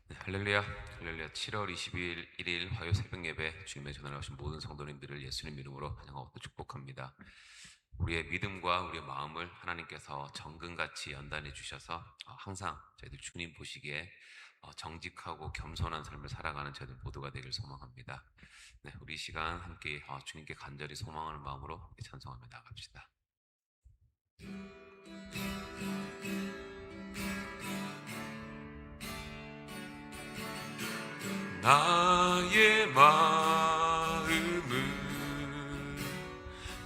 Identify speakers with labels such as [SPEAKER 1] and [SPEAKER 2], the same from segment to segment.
[SPEAKER 1] 네, 할렐루야, 할렐루야. 7월 22일 일일 화요 새벽 예배 주님의 전화를 오신 모든 성도님들을 예수님 이름으로 환영하고 또 축복합니다. 우리의 믿음과 우리의 마음을 하나님께서 정금같이 연단해 주셔서 항상 저희들 주님 보시기에 정직하고 겸손한 삶을 살아가는 저희들 모두가 되길 소망합니다. 네, 우리 이 시간 함께 주님께 간절히 소망하는 마음으로 찬송하며 나갑시다. 나의 마음을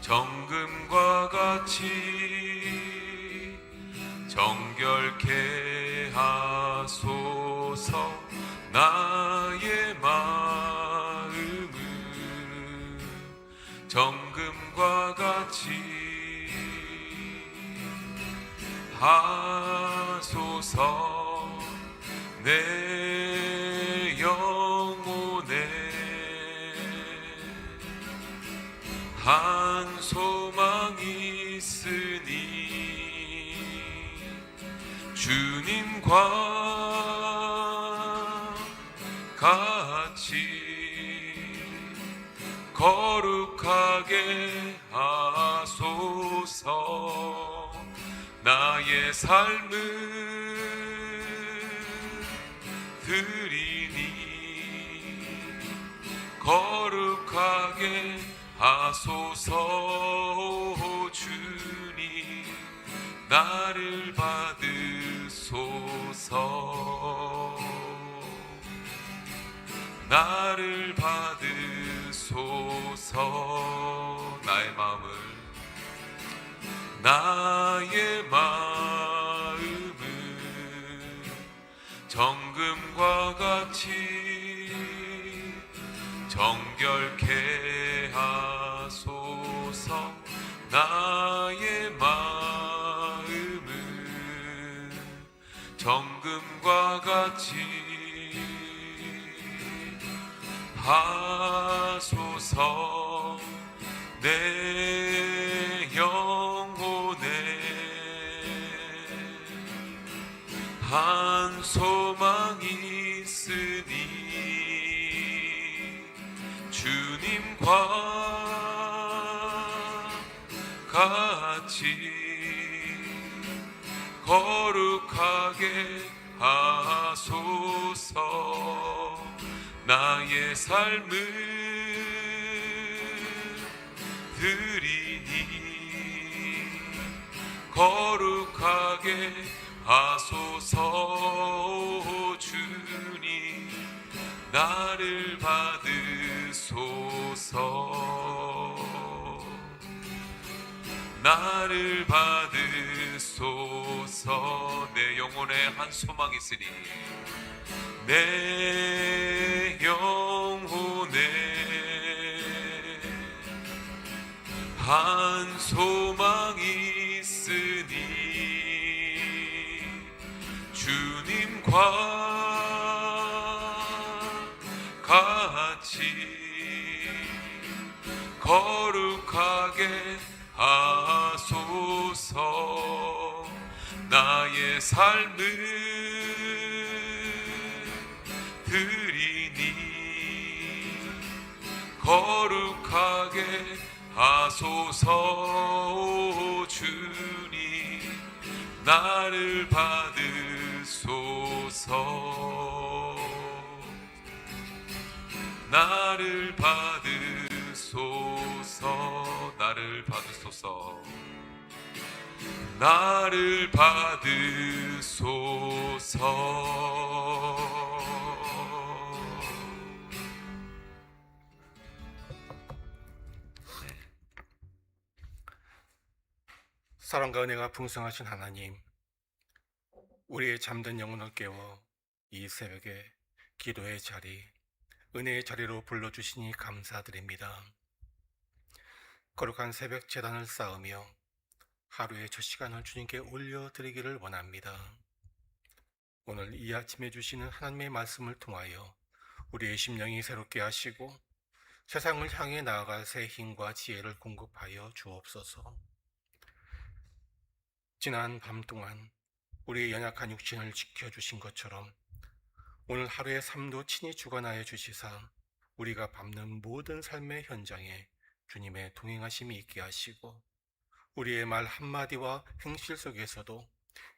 [SPEAKER 1] 정금과 같이 정결케 하소서. 나의 마음을 정금과 같이 하소서. 내 영혼에 한 소망이 있으니 주님과 같이 거룩하게 하소서. 나의 삶을 드리니 거룩하게 하소서. 주님 나를 받으소서. 나를 받으소서. 나의 마음을 정금과 같이 정결케 하소서. 나의 마음을 정금과 같이 하소서. 내 영혼에 한 소망이 있으니 주님과 같이 거룩하게 하소서. 나의 삶을 드리니 거룩하게 하소서. 주님 나를 받으소서. 나를 받으소서. 내 영혼에 한 소망이 있으니 내 영혼에 한 소망이 있으니 주님과 같이 거룩하게 하소서. 나의 삶을 드리니 거룩하게 하소서. 주님 나를 받으소서. 나를 받으소서. 나를 받으소서. 나를 받으소서.
[SPEAKER 2] 사랑과 은혜가 풍성하신 하나님, 우리의 잠든 영혼을 깨워 이 새벽에 기도의 자리, 은혜의 자리로 불러주시니 감사드립니다. 거룩한 새벽 제단을 쌓으며 하루의 첫 시간을 주님께 올려드리기를 원합니다. 오늘 이 아침에 주시는 하나님의 말씀을 통하여 우리의 심령이 새롭게 하시고 세상을 향해 나아갈 새 힘과 지혜를 공급하여 주옵소서. 지난 밤 동안 우리의 연약한 육신을 지켜주신 것처럼 오늘 하루의 삶도 친히 주관하여 주시사 우리가 밟는 모든 삶의 현장에 주님의 동행하심이 있게 하시고 우리의 말 한마디와 행실 속에서도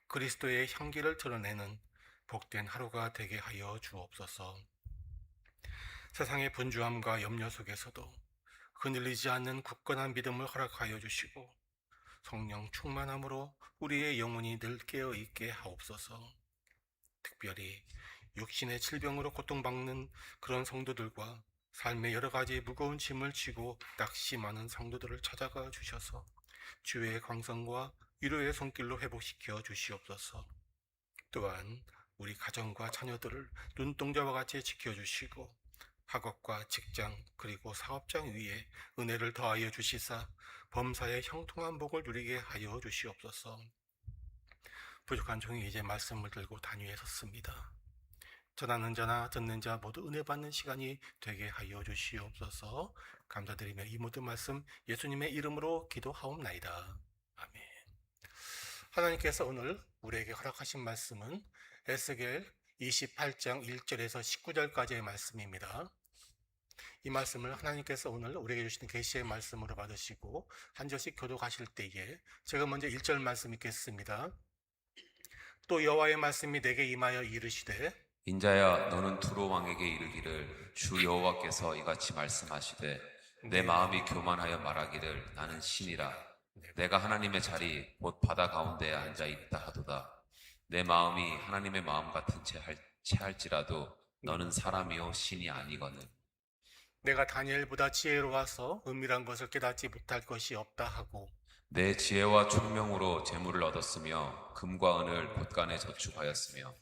[SPEAKER 2] 그리스도의 향기를 드러내는 복된 하루가 되게 하여 주옵소서. 세상의 분주함과 염려 속에서도 흔들리지 않는 굳건한 믿음을 허락하여 주시고 성령 충만함으로 우리의 영혼이 늘 깨어 있게 하옵소서. 특별히 육신의 질병으로 고통받는 그런 성도들과 삶의 여러 가지 무거운 짐을 지고 낙심하는 성도들을 찾아가 주셔서 주의 광선과 위로의 손길로 회복시켜 주시옵소서. 또한 우리 가정과 자녀들을 눈동자와 같이 지켜주시고 학업과 직장 그리고 사업장 위에 은혜를 더하여 주시사 범사의 형통한 복을 누리게 하여 주시옵소서. 부족한 종이 이제 말씀을 들고 단위에 섰습니다. 전하는 자나 듣는 자 모두 은혜 받는 시간이 되게 하여 주시옵소서. 감사드리며 이 모든 말씀 예수님의 이름으로 기도하옵나이다. 아멘. 하나님께서 오늘 우리에게 허락하신 말씀은 에스겔 28장 1절에서 19절까지의 말씀입니다. 이 말씀을 하나님께서 오늘 우리에게 주시는 계시의 말씀으로 받으시고 한 절씩 교독하실 때에 제가 먼저 1절 말씀 읽겠습니다. 또 여호와의 말씀이 내게 임하여 이르시되
[SPEAKER 1] 인자야 너는 두로 왕에게 이르기를 주 여호와께서 이같이 말씀하시되 내 마음이 교만하여 말하기를 나는 신이라 내가 하나님의 자리 곧 바다 가운데에 앉아 있다 하도다. 내 마음이 하나님의 마음 같은 체할지라도 너는 사람이요 신이 아니거늘.
[SPEAKER 2] 내가 다니엘보다 지혜로워서 은밀한 것을 깨닫지 못할 것이 없다 하고
[SPEAKER 1] 내 지혜와 총명으로 재물을 얻었으며 금과 은을 곳간에 저축하였으며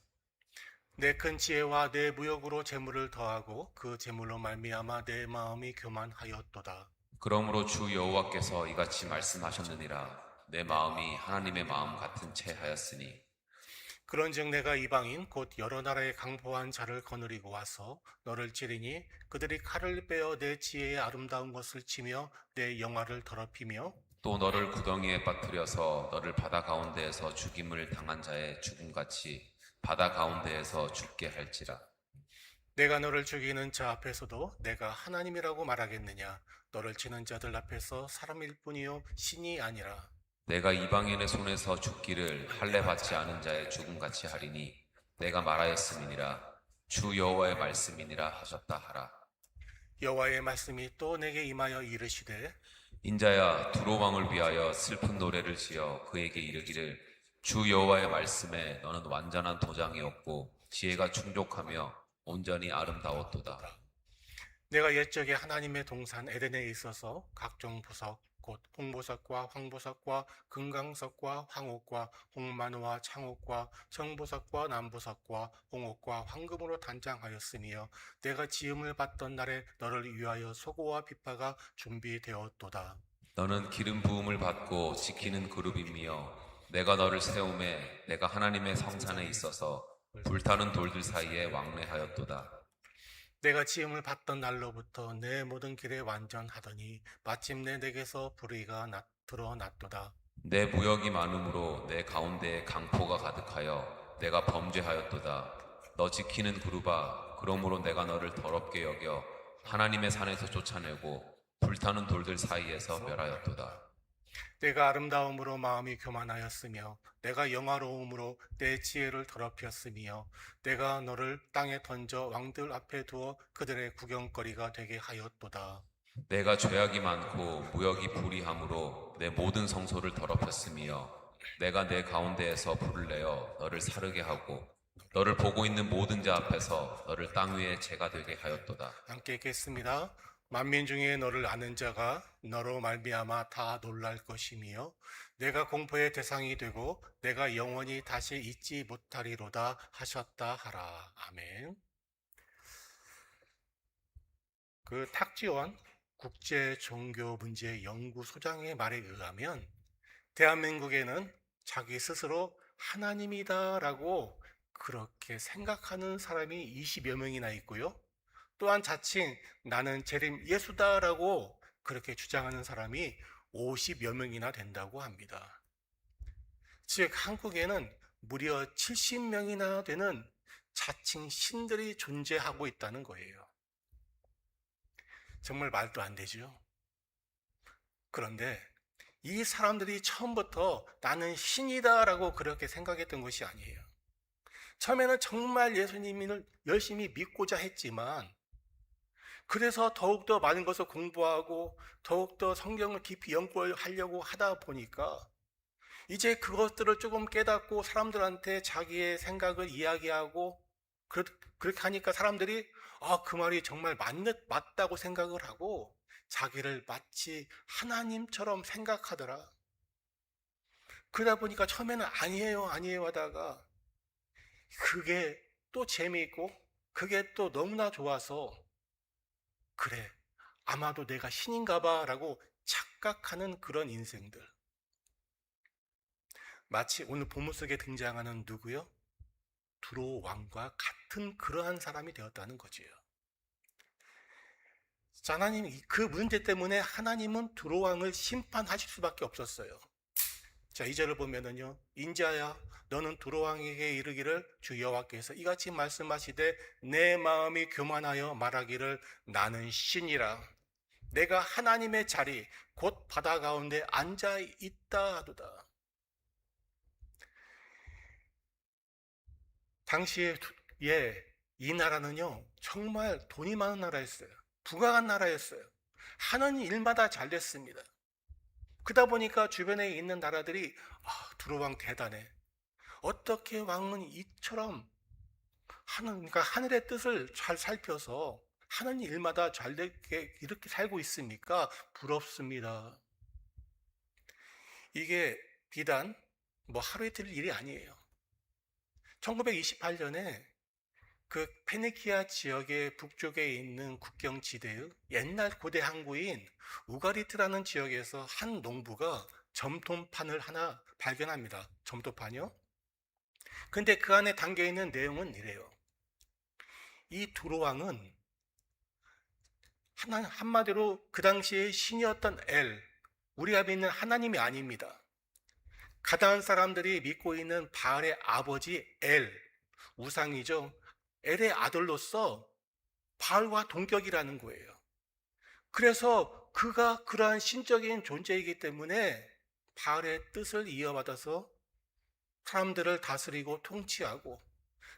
[SPEAKER 2] 내 큰 지혜와 내 무역으로 재물을 더하고 그 재물로 말미암아 내 마음이 교만하였도다.
[SPEAKER 1] 그러므로 주 여호와께서 이같이 말씀하셨느니라. 내 마음이 하나님의 마음 같은 체하였으니
[SPEAKER 2] 그런즉 내가 이방인 곧 여러 나라의 강포한 자를 거느리고 와서 너를 찌르니 그들이 칼을 빼어 내 지혜의 아름다운 것을 치며 내 영화를 더럽히며
[SPEAKER 1] 또 너를 구덩이에 빠뜨려서 너를 바다 가운데에서 죽임을 당한 자의 죽음같이 바다 가운데에서 죽게 할지라.
[SPEAKER 2] 내가 너를 죽이는 자 앞에서도 내가 하나님이라고 말하겠느냐? 너를 치는 자들 앞에서 사람일 뿐이요 신이 아니라.
[SPEAKER 1] 내가 이방인의 손에서 죽기를 할례 받지 않은 자의 죽음같이 하리니 내가 말하였음이니라. 주 여호와의 말씀이니라 하셨다 하라.
[SPEAKER 2] 여호와의 말씀이 또 내게 임하여 이르시되
[SPEAKER 1] 인자야 두로 왕을 위하여 슬픈 노래를 지어 그에게 이르기를 주 여호와의 말씀에 너는 완전한 도장이었고 지혜가 충족하며 온전히 아름다웠도다.
[SPEAKER 2] 내가 옛적에 하나님의 동산 에덴에 있어서 각종 보석 곧 홍보석과 황보석과 금강석과 황옥과 홍마노와 창옥과 청보석과 남보석과 홍옥과 황금으로 단장하였으며 내가 지음을 받던 날에 너를 위하여 소고와 비파가 준비되었도다.
[SPEAKER 1] 너는 기름 부음을 받고 지키는 그룹이며 내가 너를 세움에 내가 하나님의 성산에 있어서 불타는 돌들 사이에 왕래하였도다.
[SPEAKER 2] 내가 지음을 받던 날로부터 내 모든 길에 완전하더니 마침내 내게서 불의가 드러났도다.
[SPEAKER 1] 내 무역이 많으므로 내 가운데에 강포가 가득하여 내가 범죄하였도다. 너 지키는 그룹아, 그러므로 내가 너를 더럽게 여겨 하나님의 산에서 쫓아내고 불타는 돌들 사이에서 멸하였도다.
[SPEAKER 2] 내가 아름다움으로 마음이 교만하였으며 내가 영화로움으로 내 지혜를 더럽혔으며 내가 너를 땅에 던져 왕들 앞에 두어 그들의 구경거리가 되게 하였도다.
[SPEAKER 1] 내가 죄악이 많고 무역이 불의함으로 내 모든 성소를 더럽혔으며 내가 내 가운데에서 불을 내어 너를 사르게 하고 너를 보고 있는 모든 자 앞에서 너를 땅 위에 재가 되게 하였도다.
[SPEAKER 2] 함께 읽겠습니다. 만민 중에 너를 아는 자가 너로 말미암아 다 놀랄 것이며 내가 공포의 대상이 되고 내가 영원히 다시 잊지 못하리로다 하셨다 하라. 아멘. 그 탁지원 국제종교문제연구소장의 말에 의하면 대한민국에는 자기 스스로 하나님이다라고 그렇게 생각하는 사람이 20여 명이나 있고요. 또한 자칭 나는 재림 예수다라고 그렇게 주장하는 사람이 50여 명이나 된다고 합니다. 즉 한국에는 무려 70명이나 되는 자칭 신들이 존재하고 있다는 거예요. 정말 말도 안 되죠. 그런데 이 사람들이 처음부터 나는 신이다라고 그렇게 생각했던 것이 아니에요. 처음에는 정말 예수님을 열심히 믿고자 했지만, 그래서 더욱더 많은 것을 공부하고 더욱더 성경을 깊이 연구하려고 하다 보니까 이제 그것들을 조금 깨닫고 사람들한테 자기의 생각을 이야기하고 그렇게 하니까 사람들이 그 말이 정말 맞다고 생각을 하고 자기를 마치 하나님처럼 생각하더라. 그러다 보니까 처음에는 아니에요, 아니에요 하다가 그게 또 재미있고 그게 또 너무나 좋아서 그래, 아마도 내가 신인가 봐라고 착각하는 그런 인생들. 마치 오늘 본문 속에 등장하는 누구요? 두로 왕과 같은 그러한 사람이 되었다는 거지요. 자, 하나님 그 문제 때문에 하나님은 두로 왕을 심판하실 수밖에 없었어요. 자, 2절을 보면은요, 인자야 너는 두로 왕에게 이르기를 주 여호와께서 이같이 말씀하시되 내 마음이 교만하여 말하기를 나는 신이라 내가 하나님의 자리 곧 바다 가운데 앉아 있다 하도다. 당시에 이 나라는요 정말 돈이 많은 나라였어요. 부강한 나라였어요. 하는 일마다 잘 됐습니다. 그러다 보니까 주변에 있는 나라들이 두로 왕 대단해. 어떻게 왕은 이처럼 그러니까 하늘의 뜻을 잘 살펴서 하는 일마다 잘 되게 이렇게 살고 있습니까? 부럽습니다. 이게 비단 하루 이틀 일이 아니에요. 1928년에 그 페니키아 지역의 북쪽에 있는 국경지대의 옛날 고대 항구인 우가리트라는 지역에서 한 농부가 점토판을 하나 발견합니다. 점토판이요? 근데 그 안에 담겨 있는 내용은 이래요. 이 두로 왕은 한마디로 그 당시에 신이었던 우리가 믿는 하나님이 아닙니다. 가나안 사람들이 믿고 있는 바알의 아버지 우상이죠. 엘의 아들로서 바알과 동격이라는 거예요. 그래서 그가 그러한 신적인 존재이기 때문에 바알의 뜻을 이어받아서 사람들을 다스리고 통치하고,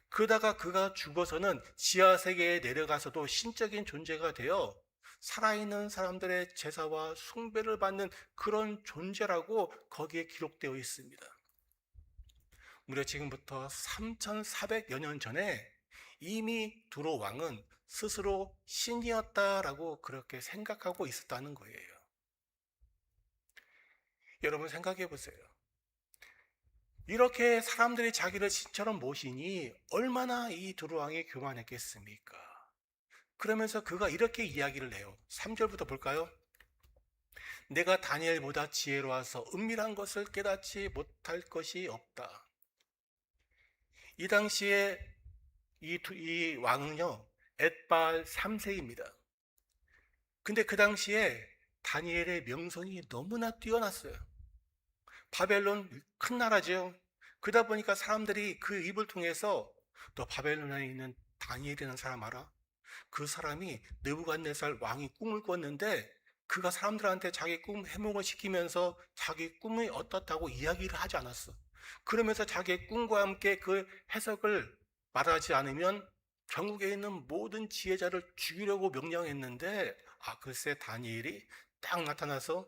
[SPEAKER 2] 그러다가 그가 죽어서는 지하세계에 내려가서도 신적인 존재가 되어 살아있는 사람들의 제사와 숭배를 받는 그런 존재라고 거기에 기록되어 있습니다. 무려 지금부터 3400여 년 전에 이미 두로 왕은 스스로 신이었다라고 그렇게 생각하고 있었다는 거예요. 여러분 생각해 보세요. 이렇게 사람들이 자기를 신처럼 모시니 얼마나 이 두로 왕이 교만했겠습니까? 그러면서 그가 이렇게 이야기를 해요. 3절부터 볼까요? 내가 다니엘보다 지혜로워서 은밀한 것을 깨닫지 못할 것이 없다. 이 당시에 이 왕은요 엣바알 3세입니다. 근데 그 당시에 다니엘의 명성이 너무나 뛰어났어요. 바벨론 큰 나라죠. 그러다 보니까 사람들이 그 입을 통해서 너 바벨론에 있는 다니엘이라는 사람 알아? 그 사람이 느부갓네살 왕이 꿈을 꿨는데 그가 사람들한테 자기 꿈 해몽을 시키면서 자기 꿈이 어떻다고 이야기를 하지 않았어. 그러면서 자기의 꿈과 함께 그 해석을 말하지 않으면 전국에 있는 모든 지혜자를 죽이려고 명령했는데 글쎄 다니엘이 딱 나타나서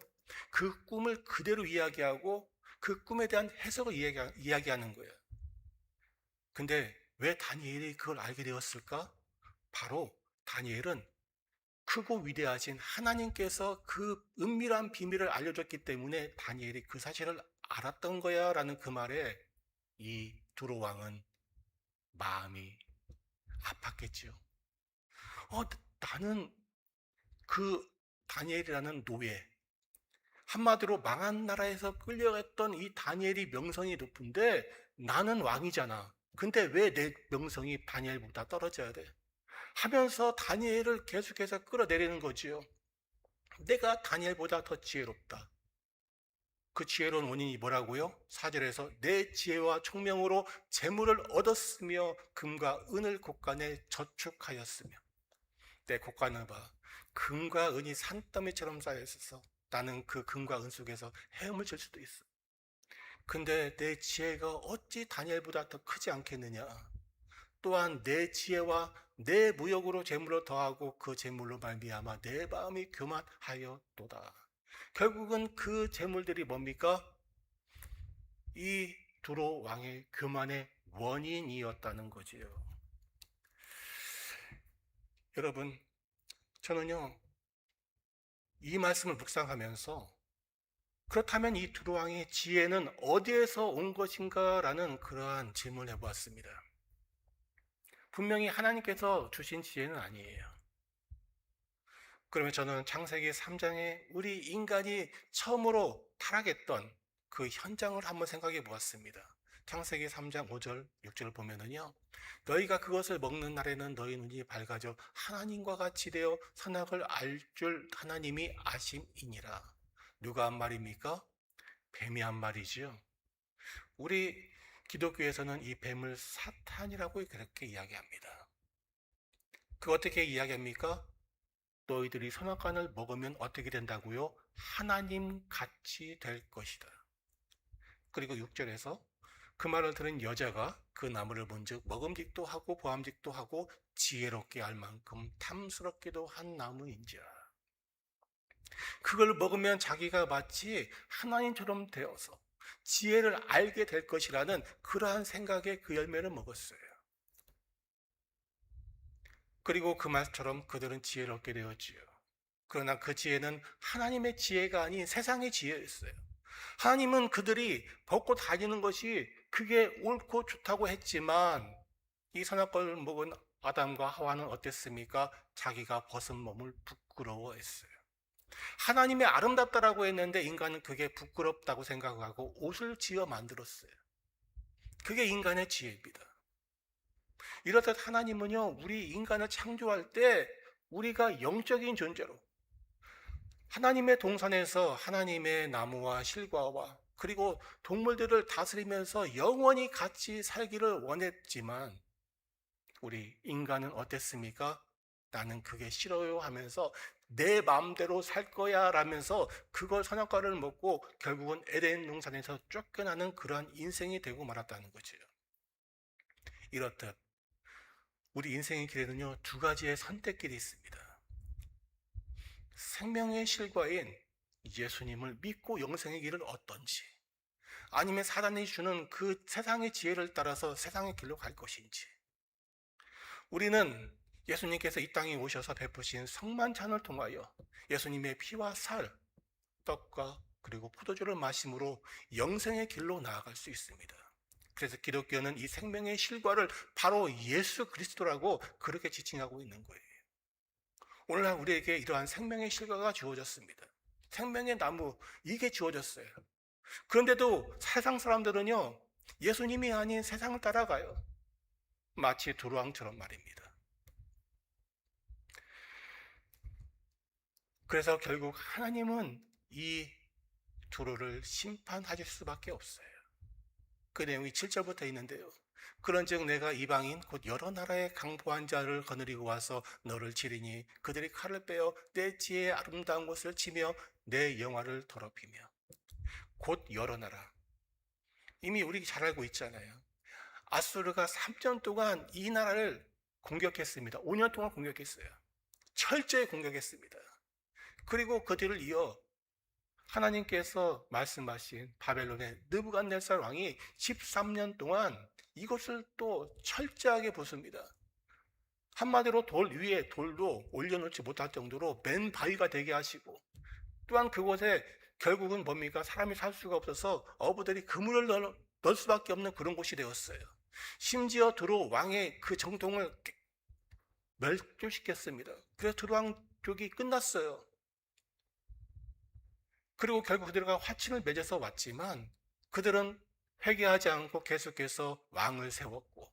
[SPEAKER 2] 그 꿈을 그대로 이야기하고 그 꿈에 대한 해석을 이야기하는 거예요. 근데 왜 다니엘이 그걸 알게 되었을까? 바로 다니엘은 크고 위대하신 하나님께서 그 은밀한 비밀을 알려줬기 때문에 다니엘이 그 사실을 알았던 거야 라는 그 말에 이 두로 왕은 마음이 아팠겠지요. 나는 그 다니엘이라는 노예, 한마디로 망한 나라에서 끌려갔던 이 다니엘이 명성이 높은데 나는 왕이잖아. 근데 왜 내 명성이 다니엘보다 떨어져야 돼? 하면서 다니엘을 계속해서 끌어내리는 거지요. 내가 다니엘보다 더 지혜롭다. 그 지혜로운 원인이 뭐라고요? 4절에서 내 지혜와 총명으로 재물을 얻었으며 금과 은을 곳간에 저축하였으며. 내 곳간을 봐. 금과 은이 산더미처럼 쌓여 있어서 나는 그 금과 은 속에서 헤엄을 칠 수도 있어. 근데 내 지혜가 어찌 다니엘보다 더 크지 않겠느냐? 또한 내 지혜와 내 무역으로 재물을 더하고 그 재물로 말미암아 내 마음이 교만하였도다. 결국은 그 재물들이 뭡니까? 이 두로 왕의 교만의 원인이었다는 거지요. 여러분, 저는요, 이 말씀을 묵상하면서 그렇다면 이 두로 왕의 지혜는 어디에서 온 것인가라는 그러한 질문을 해보았습니다. 분명히 하나님께서 주신 지혜는 아니에요. 그러면 저는 창세기 3장에 우리 인간이 처음으로 타락했던 그 현장을 한번 생각해 보았습니다. 창세기 3장 5절, 6절을 보면은요, 너희가 그것을 먹는 날에는 너희 눈이 밝아져 하나님과 같이 되어 선악을 알 줄 하나님이 아심이니라. 누가 한 말입니까? 뱀이 한 말이지요. 우리 기독교에서는 이 뱀을 사탄이라고 그렇게 이야기합니다. 그 어떻게 이야기합니까? 너희들이 선악과를 먹으면 어떻게 된다고요? 하나님 같이 될 것이다. 그리고 6절에서 그 말을 들은 여자가 그 나무를 본즉 먹음직도 하고 보암직도 하고 지혜롭게 알 만큼 탐스럽기도 한 나무인지라. 그걸 먹으면 자기가 마치 하나님처럼 되어서 지혜를 알게 될 것이라는 그러한 생각에 그 열매를 먹었어요. 그리고 그 말처럼 그들은 지혜를 얻게 되었지요. 그러나 그 지혜는 하나님의 지혜가 아닌 세상의 지혜였어요. 하나님은 그들이 벗고 다니는 것이 그게 옳고 좋다고 했지만 이 선악과를 먹은 아담과 하와는 어땠습니까? 자기가 벗은 몸을 부끄러워했어요. 하나님의 아름답다라고 했는데 인간은 그게 부끄럽다고 생각하고 옷을 지어 만들었어요. 그게 인간의 지혜입니다. 이렇듯 하나님은요, 우리 인간을 창조할 때 우리가 영적인 존재로 하나님의 동산에서 하나님의 나무와 실과와 그리고 동물들을 다스리면서 영원히 같이 살기를 원했지만 우리 인간은 어땠습니까? 나는 그게 싫어요 하면서 내 마음대로 살 거야 라면서 그걸 선악과를 먹고 결국은 에덴 동산에서 쫓겨나는 그러한 인생이 되고 말았다는 거죠. 이렇듯 우리 인생의 길에는요, 두 가지의 선택길이 있습니다. 생명의 실과인 예수님을 믿고 영생의 길을 얻던지, 아니면 사단이 주는 그 세상의 지혜를 따라서 세상의 길로 갈 것인지. 우리는 예수님께서 이 땅에 오셔서 베푸신 성만찬을 통하여 예수님의 피와 살, 떡과 그리고 포도주를 마심으로 영생의 길로 나아갈 수 있습니다. 그래서 기독교는 이 생명의 실과를 바로 예수 그리스도라고 그렇게 지칭하고 있는 거예요. 오늘날 우리에게 이러한 생명의 실과가 주어졌습니다. 생명의 나무, 이게 주어졌어요. 그런데도 세상 사람들은요, 예수님이 아닌 세상을 따라가요. 마치 두루왕처럼 말입니다. 그래서 결국 하나님은 이 두루를 심판하실 수밖에 없어요. 그 내용이 7절부터 있는데요. 그런즉 내가 이방인 곧 여러 나라의 강포한 자를 거느리고 와서 너를 치리니 그들이 칼을 빼어 내 지혜의 아름다운 곳을 치며 내 영화를 더럽히며. 곧 여러 나라. 이미 우리 잘 알고 있잖아요. 아수르가 3년 동안 이 나라를 공격했습니다. 5년 동안 공격했어요. 철저히 공격했습니다. 그리고 그 뒤를 이어 하나님께서 말씀하신 바벨론의 느부갓네살 왕이 13년 동안 이것을 또 철저하게 부숩니다. 한마디로 돌 위에 돌도 올려놓지 못할 정도로 맨 바위가 되게 하시고, 또한 그곳에 결국은 뭡니까? 사람이 살 수가 없어서 어부들이 그물을 넣을 수밖에 없는 그런 곳이 되었어요. 심지어 두로 왕의 그 정통을 멸종시켰습니다. 그래서 두로 왕족이 끝났어요. 그리고 결국 그들과 화친을 맺어서 왔지만 그들은 회개하지 않고 계속해서 왕을 세웠고,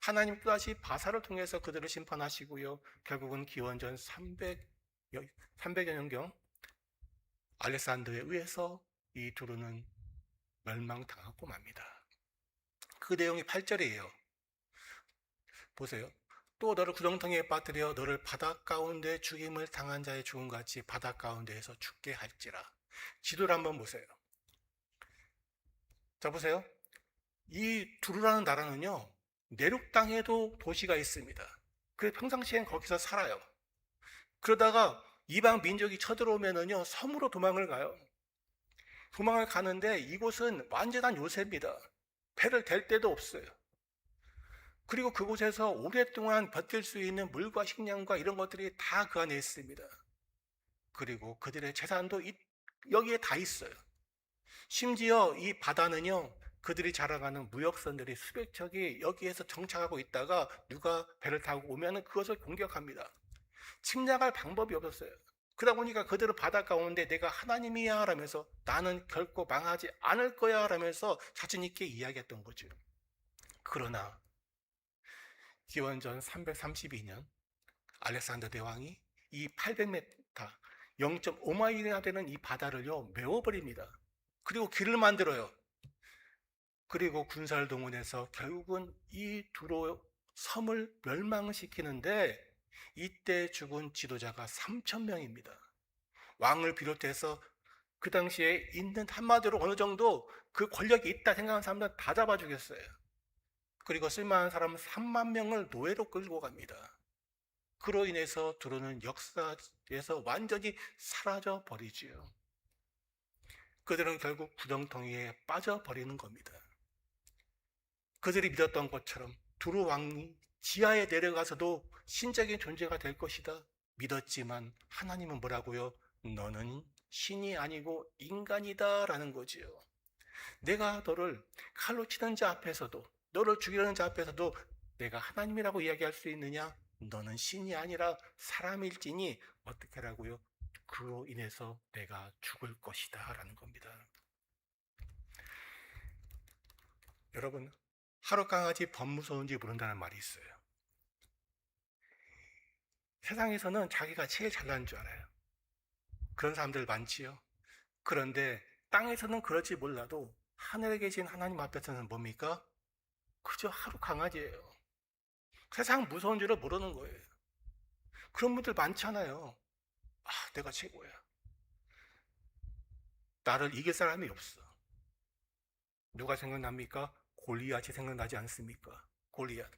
[SPEAKER 2] 하나님 또다시 바사를 통해서 그들을 심판하시고요. 결국은 기원전 300여 년경 알렉산더에 의해서 이 두루는 멸망당하고 맙니다. 그 내용이 8절이에요. 보세요. 또 너를 구렁텅이에 빠뜨려 너를 바닷 가운데 죽임을 당한 자의 죽음같이 바닷 가운데에서 죽게 할지라. 지도를 한번 보세요. 자, 보세요. 이 두루라는 나라는요, 내륙 땅에도 도시가 있습니다. 그래서 평상시엔 거기서 살아요. 그러다가 이방 민족이 쳐들어오면은요, 섬으로 도망을 가요. 도망을 가는데 이곳은 완전한 요새입니다. 배를 댈 데도 없어요. 그리고 그곳에서 오랫동안 버틸 수 있는 물과 식량과 이런 것들이 다 그 안에 있습니다. 그리고 그들의 재산도 여기에 다 있어요. 심지어 이 바다는요, 그들이 자랑하는 무역선들이 수백 척이 여기에서 정착하고 있다가 누가 배를 타고 오면 그것을 공격합니다. 침략할 방법이 없었어요. 그러다 보니까 그들은 바다 가운데 내가 하나님이야 라면서 나는 결코 망하지 않을 거야 라면서 자신 있게 이야기했던 거죠. 그러나 기원전 332년 알렉산더 대왕이 이 800m, 0.5마일이나 되는 이 바다를요 메워버립니다. 그리고 길을 만들어요. 그리고 군사를 동원해서 결국은 이 두로 섬을 멸망시키는데 이때 죽은 지도자가 3,000명입니다. 왕을 비롯해서 그 당시에 있는 한마디로 어느 정도 그 권력이 있다 생각하는 사람들 다 잡아 죽였어요. 그리고 쓸만한 사람 3만 명을 노예로 끌고 갑니다. 그로 인해서 두로는 역사에서 완전히 사라져 버리지요. 그들은 결국 구덩텅이에 빠져버리는 겁니다. 그들이 믿었던 것처럼 두루 왕이 지하에 내려가서도 신적인 존재가 될 것이다 믿었지만 하나님은 뭐라고요? 너는 신이 아니고 인간이다 라는 거지요. 내가 너를 칼로 치는 자 앞에서도 너를 죽이려는 자 앞에서도 내가 하나님이라고 이야기할 수 있느냐? 너는 신이 아니라 사람일지니 어떻게 하라고요? 그로 인해서 내가 죽을 것이다 라는 겁니다. 여러분, 하루 강아지 범 무서운지 모른다는 말이 있어요. 세상에서는 자기가 제일 잘난 줄 알아요. 그런 사람들 많지요. 그런데 땅에서는 그럴지 몰라도 하늘에 계신 하나님 앞에서는 뭡니까? 그저 하루 강아지예요. 세상 무서운 줄을 모르는 거예요. 그런 분들 많잖아요. 아, 내가 최고야. 나를 이길 사람이 없어. 누가 생각납니까? 골리앗이 생각나지 않습니까? 골리앗.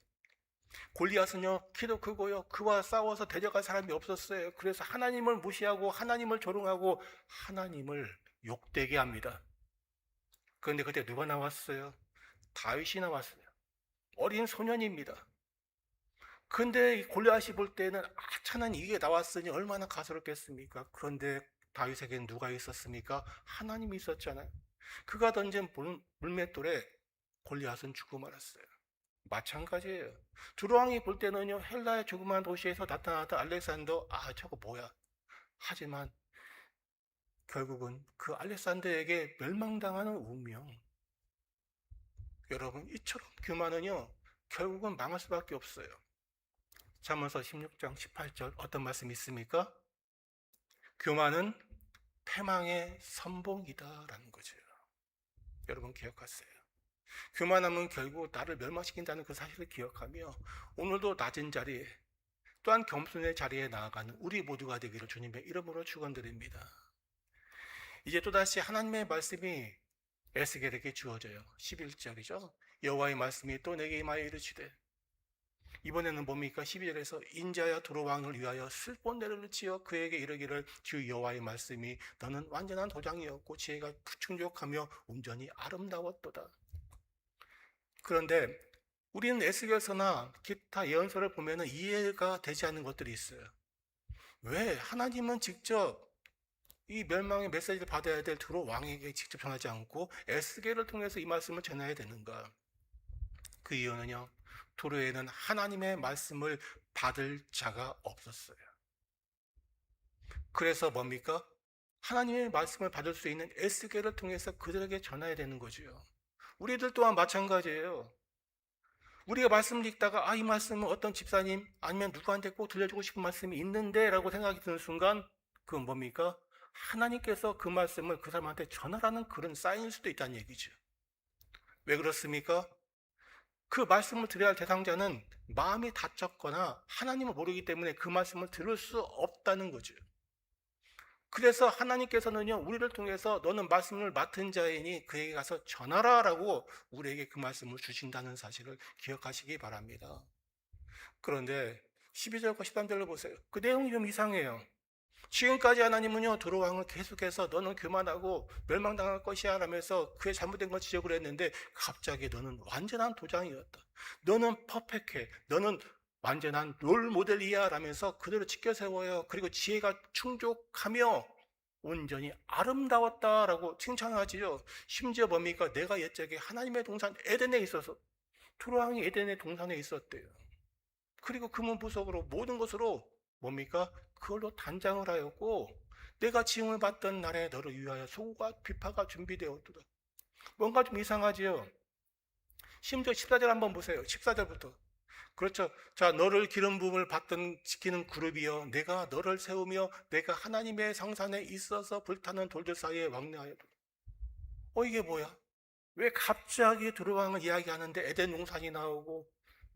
[SPEAKER 2] 골리앗은요, 키도 크고요, 그와 싸워서 대적할 사람이 없었어요. 그래서 하나님을 무시하고 하나님을 조롱하고 하나님을 욕되게 합니다. 그런데 그때 누가 나왔어요? 다윗이 나왔어요. 어린 소년입니다. 근데 골리앗이 볼 때는 하찮은 이게 나왔으니 얼마나 가소롭겠습니까? 그런데 다윗에게는 누가 있었습니까? 하나님이 있었잖아요. 그가 던진 물맷돌에 골리앗은 죽고 말았어요. 마찬가지예요. 두루왕이 볼 때는요, 헬라의 조그마한 도시에서 나타났던 알렉산더, 아, 저거 뭐야? 하지만 결국은 그 알렉산더에게 멸망당하는 운명. 여러분, 이처럼 교만은요, 결국은 망할 수밖에 없어요. 잠언서 16장 18절 어떤 말씀이 있습니까? 교만은 패망의 선봉이다라는 거죠. 여러분 기억하세요. 교만함은 결국 나를 멸망시킨다는 그 사실을 기억하며 오늘도 낮은 자리에 또한 겸손의 자리에 나아가는 우리 모두가 되기를 주님의 이름으로 축원드립니다. 이제 또다시 하나님의 말씀이 에스겔에게 주어져요. 11절이죠. 여호와의 말씀이 또 내게 임하여 이르시되, 이번에는 뭡니까? 12절에서 인자야 두루 왕을 위하여 슬본내를 지어 그에게 이르기를 주 여호와의 말씀이 너는 완전한 도장이었고 지혜가 충족하며 운전이 아름다웠도다. 그런데 우리는 에스겔서나 기타 예언서를 보면 이해가 되지 않는 것들이 있어요. 왜 하나님은 직접 이 멸망의 메시지를 받아야 될 두루 왕에게 직접 전하지 않고 에스겔을 통해서 이 말씀을 전해야 되는가? 그 이유는요, 두루에는 하나님의 말씀을 받을 자가 없었어요. 그래서 뭡니까? 하나님의 말씀을 받을 수 있는 에스겔을 통해서 그들에게 전해야 되는 거죠. 우리들 또한 마찬가지예요. 우리가 말씀을 읽다가 이 말씀은 어떤 집사님 아니면 누구한테 꼭 들려주고 싶은 말씀이 있는데 라고 생각이 드는 순간 그건 뭡니까? 하나님께서 그 말씀을 그 사람한테 전하라는 그런 사인일 수도 있다는 얘기죠. 왜 그렇습니까? 그 말씀을 들어야 할 대상자는 마음이 다쳤거나 하나님을 모르기 때문에 그 말씀을 들을 수 없다는 거죠. 그래서 하나님께서는요, 우리를 통해서 너는 말씀을 맡은 자이니 그에게 가서 전하라라고 우리에게 그 말씀을 주신다는 사실을 기억하시기 바랍니다. 그런데 12절과 13절로 보세요. 그 내용이 좀 이상해요. 지금까지 하나님은요, 두로왕을 계속해서 너는 교만하고 멸망당할 것이야 라면서 그의 잘못된 걸 지적을 했는데 갑자기 너는 완전한 도장이었다. 너는 퍼펙해. 너는 완전한 롤 모델이야 라면서 그대로 지켜 세워요. 그리고 지혜가 충족하며 온전히 아름다웠다라고 칭찬하지요. 심지어 뭡니까? 내가 옛적에 하나님의 동산 에덴에 있어서 두로왕이 에덴의 동산에 있었대요. 그리고 그 문부석으로 모든 것으로 뭡니까? 그걸로 단장을 하였고 내가 지음을 받던 날에 너를 위하여 소고가 비파가 준비되었도다. 뭔가 좀 이상하지요. 심지어 14절 한번 보세요. 14절부터. 그렇죠. 자, 너를 기름 부음을 받던 지키는 그룹이여 내가 너를 세우며 내가 하나님의 성산에 있어서 불타는 돌들 사이에 왕래하였도다. 이게 뭐야? 왜 갑자기 두루왕을 이야기하는데 에덴 농산이 나오고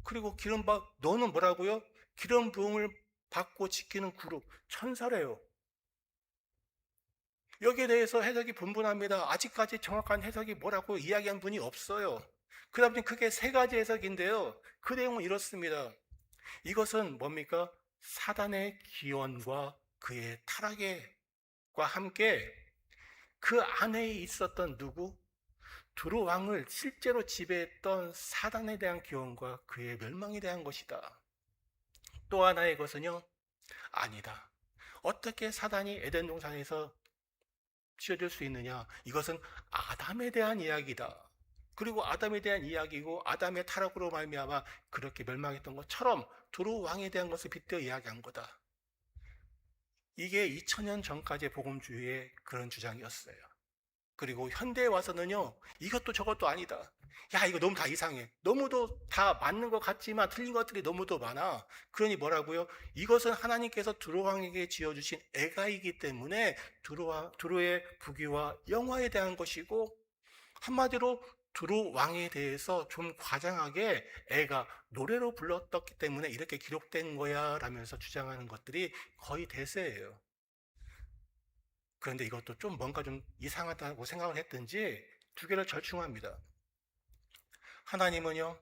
[SPEAKER 2] 그리고 너는 뭐라고요? 기름 부음을 받고 지키는 그룹 천사래요. 여기에 대해서 해석이 분분합니다. 아직까지 정확한 해석이 뭐라고 이야기한 분이 없어요. 그 다음에 크게 세 가지 해석인데요. 그 내용은 이렇습니다. 이것은 뭡니까? 사단의 기원과 그의 타락과 함께 그 안에 있었던 누구? 두루 왕을 실제로 지배했던 사단에 대한 기원과 그의 멸망에 대한 것이다. 또 하나의 것은요, 아니다. 어떻게 사단이 에덴 동산에서 지어질 수 있느냐? 이것은 아담에 대한 이야기다. 그리고 아담에 대한 이야기고 아담의 타락으로 말미암아 그렇게 멸망했던 것처럼 두루 왕에 대한 것을 빗대어 이야기한 거다. 이게 2000년 전까지의 복음주의의 그런 주장이었어요. 그리고 현대에 와서는요, 이것도 저것도 아니다. 야, 이거 너무 다 이상해. 너무도 다 맞는 것 같지만 틀린 것들이 너무도 많아. 그러니 뭐라고요? 이것은 하나님께서 두루왕에게 지어주신 애가이기 때문에 두루의 부귀와 영화에 대한 것이고, 한마디로 두루왕에 대해서 좀 과장하게 애가 노래로 불렀기 때문에 이렇게 기록된 거야 라면서 주장하는 것들이 거의 대세예요. 그런데 이것도 좀 뭔가 좀 이상하다고 생각을 했든지 두 개를 절충합니다. 하나님은요,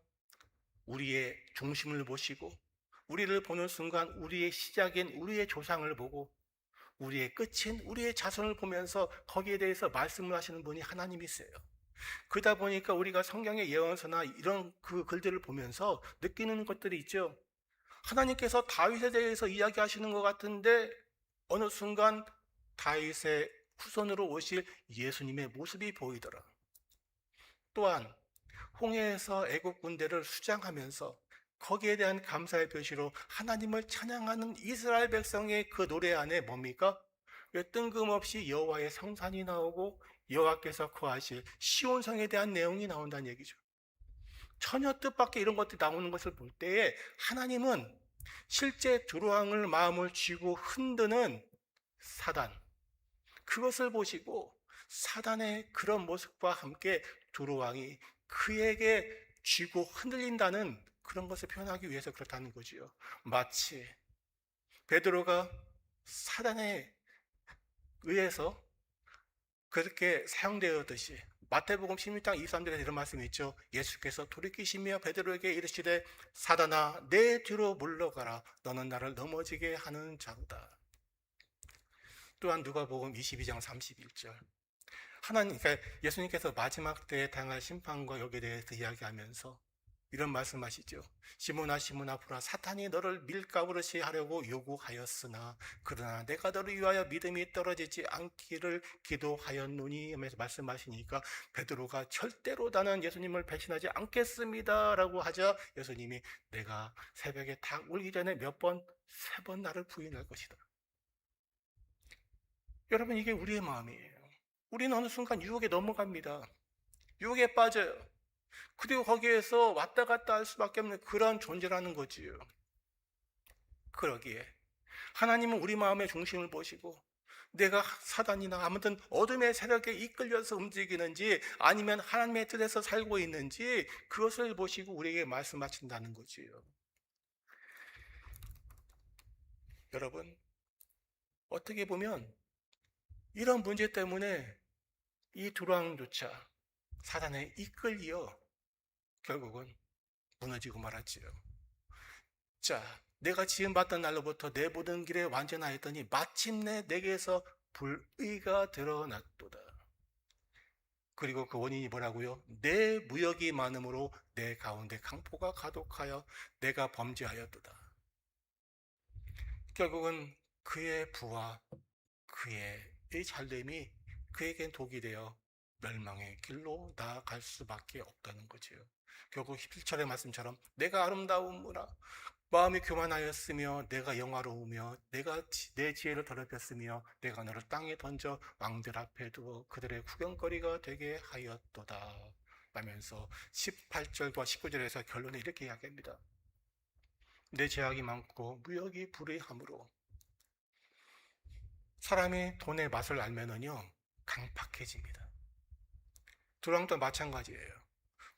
[SPEAKER 2] 우리의 중심을 보시고 우리를 보는 순간 우리의 시작인 우리의 조상을 보고 우리의 끝인 우리의 자손을 보면서 거기에 대해서 말씀을 하시는 분이 하나님이세요. 그러다 보니까 우리가 성경의 예언서나 이런 그 글들을 보면서 느끼는 것들이 있죠. 하나님께서 다윗에 대해서 이야기하시는 것 같은데 어느 순간 다윗의 후손으로 오실 예수님의 모습이 보이더라. 또한 홍해에서 애국 군대를 수장하면서 거기에 대한 감사의 표시로 하나님을 찬양하는 이스라엘 백성의 그 노래 안에 뭡니까? 왜 뜬금없이 여호와의 성산이 나오고 여호와께서 거하실 시온성에 대한 내용이 나온다는 얘기죠. 전혀 뜻밖의 이런 것들이 나오는 것을 볼 때에 하나님은 실제 두루왕을 마음을 쥐고 흔드는 사단, 그것을 보시고 사단의 그런 모습과 함께 두루왕이 그에게 쥐고 흔들린다는 그런 것을 표현하기 위해서 그렇다는 거지요. 마치 베드로가 사단에 의해서 그렇게 사용되었듯이 마태복음 16장 23절에 이런 말씀이 있죠. 예수께서 돌이키시며 베드로에게 이르시되 사단아 내 뒤로 물러가라 너는 나를 넘어지게 하는 자로다. 또한 누가복음 22장 31절 그러니까 예수님께서 마지막 때에 당할 심판과 여기에 대해서 이야기하면서 이런 말씀하시죠. 시몬아 시몬아 보라 사탄이 너를 밀가부르시 하려고 요구하였으나 그러나 내가 너를 위하여 믿음이 떨어지지 않기를 기도하였노니 하면서 말씀하시니까 베드로가 절대로 나는 예수님을 배신하지 않겠습니다 라고 하자 예수님이 내가 새벽에 닭 울기 전에 몇 번? 3번 나를 부인할 것이다. 여러분 이게 우리의 마음이에요. 우리는 어느 순간 유혹에 넘어갑니다. 유혹에 빠져요. 그리고 거기에서 왔다 갔다 할 수밖에 없는 그런 존재라는 거지요. 그러기에 하나님은 우리 마음의 중심을 보시고 내가 사단이나 아무튼 어둠의 세력에 이끌려서 움직이는지 아니면 하나님의 뜻에서 살고 있는지 그것을 보시고 우리에게 말씀하신다는 거지요. 여러분, 어떻게 보면 이런 문제 때문에 이 두 왕조차 사단에 이끌려 결국은 무너지고 말았지요. 자, 내가 지음받던 날로부터 내 모든 길에 완전하였더니 마침내 내게서 불의가 드러났도다. 그리고 그 원인이 뭐라고요? 내 무역이 많음으로 내 가운데 강포가 가독하여 내가 범죄하였도다. 결국은 그의 부와 그의 이 잘됨이 그에겐 독이 되어 멸망의 길로 나아갈 수밖에 없다는 거지요. 결국 17절의 말씀처럼 내가 아름다움으로 마음이 교만하였으며 내가 영화로우며 내가 내 지혜를 더럽혔으며 내가 너를 땅에 던져 왕들 앞에 두어 그들의 구경거리가 되게 하였도다 라면서 18절과 19절에서 결론을 이렇게 이야기합니다. 내 죄악이 많고 무역이 불의함으로 사람이 돈의 맛을 알면은요 강팍해집니다. 두랑도 마찬가지예요.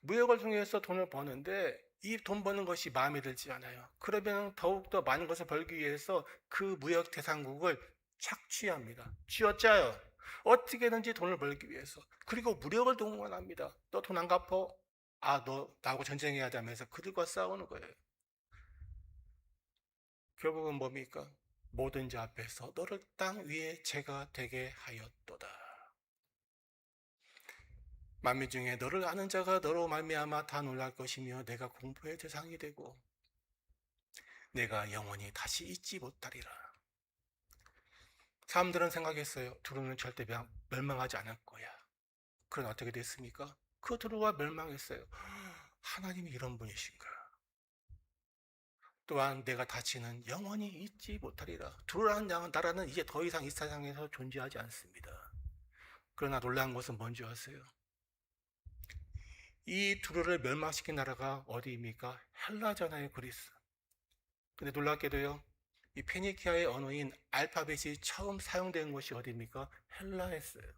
[SPEAKER 2] 무역을 통해서 돈을 버는데 이 돈 버는 것이 마음에 들지 않아요. 그러면 더욱더 많은 것을 벌기 위해서 그 무역 대상국을 착취합니다. 쥐어짜요. 어떻게든지 돈을 벌기 위해서. 그리고 무력을 동원합니다. 너 돈 안 갚어? 아, 너 나하고 전쟁해야 하면서 그들과 싸우는 거예요. 결국은 뭡니까? 모든 자 앞에서 너를 땅 위에 죄가 되게 하였도다. 만민 중에 너를 아는 자가 너로 말미암아 다 놀랄 것이며 내가 공포의 대상이 되고 내가 영원히 다시 잊지 못하리라. 사람들은 생각했어요. 두루는 절대 멸망하지 않을 거야. 그럼 어떻게 됐습니까? 그 두루가 멸망했어요. 하나님이 이런 분이신가? 또한 내가 다시는 영원히 잊지 못하리라. 두루라는 나라는 이제 더 이상 이 세상에서 존재하지 않습니다. 그러나 놀라운 것은 뭔지 아세요? 이 두루를 멸망시킨 나라가 어디입니까? 헬라잖아요, 그리스. 근데 놀랍게도요, 이 페니키아의 언어인 알파벳이 처음 사용된 곳이 어디입니까? 헬라였어요.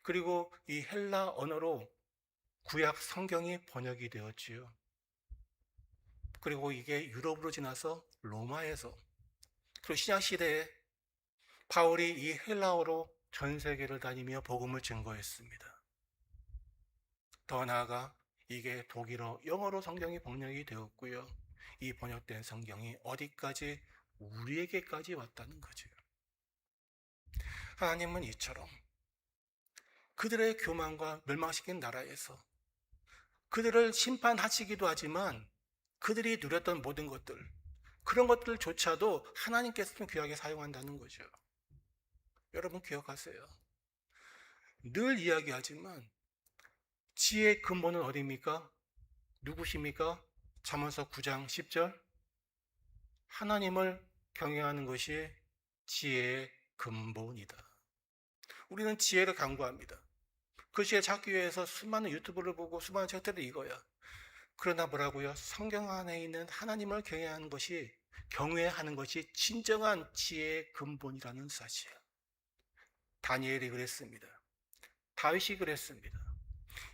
[SPEAKER 2] 그리고 이 헬라 언어로 구약 성경이 번역이 되었지요. 그리고 이게 유럽으로 지나서 로마에서, 그리고 신약 시대에 바울이 이 헬라어로 전 세계를 다니며 복음을 증거했습니다. 더 나아가 이게 독일어, 영어로 성경이 번역이 되었고요. 이 번역된 성경이 어디까지? 우리에게까지 왔다는 거죠. 하나님은 이처럼 그들의 교만과 멸망시킨 나라에서 그들을 심판하시기도 하지만 그들이 누렸던 모든 것들, 그런 것들조차도 하나님께서는 귀하게 사용한다는 거죠. 여러분 기억하세요. 늘 이야기하지만 지혜의 근본은 어디입니까? 누구십니까? 잠언서 9장 10절 하나님을 경외하는 것이 지혜의 근본이다. 우리는 지혜를 강구합니다. 그 지혜 찾기 위해서 수많은 유튜브를 보고 수많은 책들을 읽어야. 그러나 뭐라고요? 성경 안에 있는 하나님을 경외하는 것이 진정한 지혜의 근본이라는 사실. 다니엘이 그랬습니다. 다윗이 그랬습니다.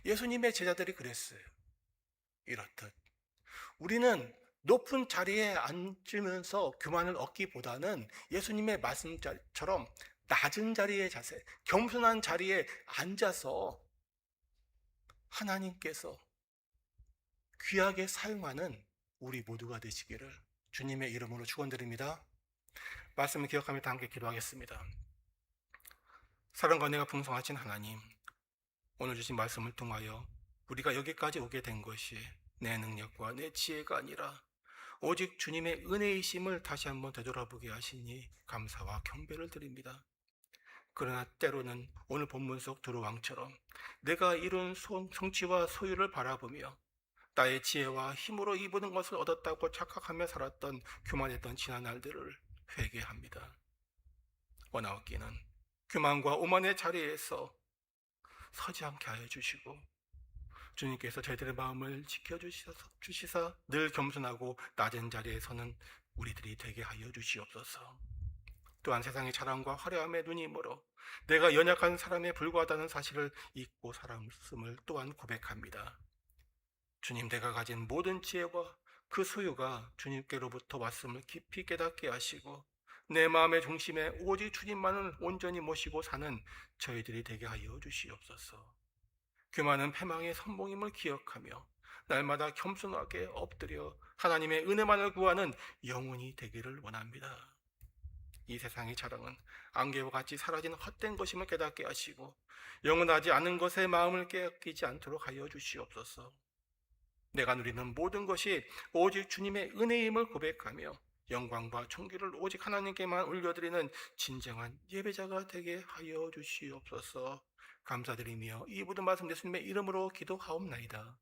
[SPEAKER 2] 예수님의 제자들이 그랬어요. 이렇듯 우리는 높은 자리에 앉으면서 교만을 얻기보다는 예수님의 말씀처럼 낮은 자리의 자세, 겸손한 자리에 앉아서 하나님께서 귀하게 사용하는 우리 모두가 되시기를 주님의 이름으로 축원드립니다. 말씀을 기억하며 다 함께 기도하겠습니다. 사랑과 은혜가 풍성하신 하나님, 오늘 주신 말씀을 통하여 우리가 여기까지 오게 된 것이 내 능력과 내 지혜가 아니라 오직 주님의 은혜이심을 다시 한번 되돌아보게 하시니 감사와 경배를 드립니다. 그러나 때로는 오늘 본문 속 두루왕처럼 내가 이룬 성취와 소유를 바라보며 나의 지혜와 힘으로 이 모든 것을 얻었다고 착각하며 살았던 교만했던 지난 날들을 회개합니다. 원하옵기는 교만과 오만의 자리에서 서지 않게 하여 주시고 주님께서 저희들의 마음을 지켜주시사 늘 겸손하고 낮은 자리에 서는 우리들이 되게 하여 주시옵소서. 또한 세상의 자랑과 화려함에 눈이 멀어 내가 연약한 사람에 불과하다는 사실을 잊고 살았음을 또한 고백합니다. 주님, 내가 가진 모든 지혜와 그 소유가 주님께로부터 왔음을 깊이 깨닫게 하시고 내 마음의 중심에 오직 주님만을 온전히 모시고 사는 저희들이 되게 하여 주시옵소서. 교만은 패망의 선봉임을 기억하며 날마다 겸손하게 엎드려 하나님의 은혜만을 구하는 영혼이 되기를 원합니다. 이 세상의 자랑은 안개와 같이 사라진 헛된 것임을 깨닫게 하시고 영원하지 않은 것에 마음을 깨끼지 않도록 하여 주시옵소서. 내가 누리는 모든 것이 오직 주님의 은혜임을 고백하며 영광과 존귀를 오직 하나님께만 올려드리는 진정한 예배자가 되게 하여 주시옵소서. 감사드리며 이 모든 말씀 예수님의 이름으로 기도하옵나이다.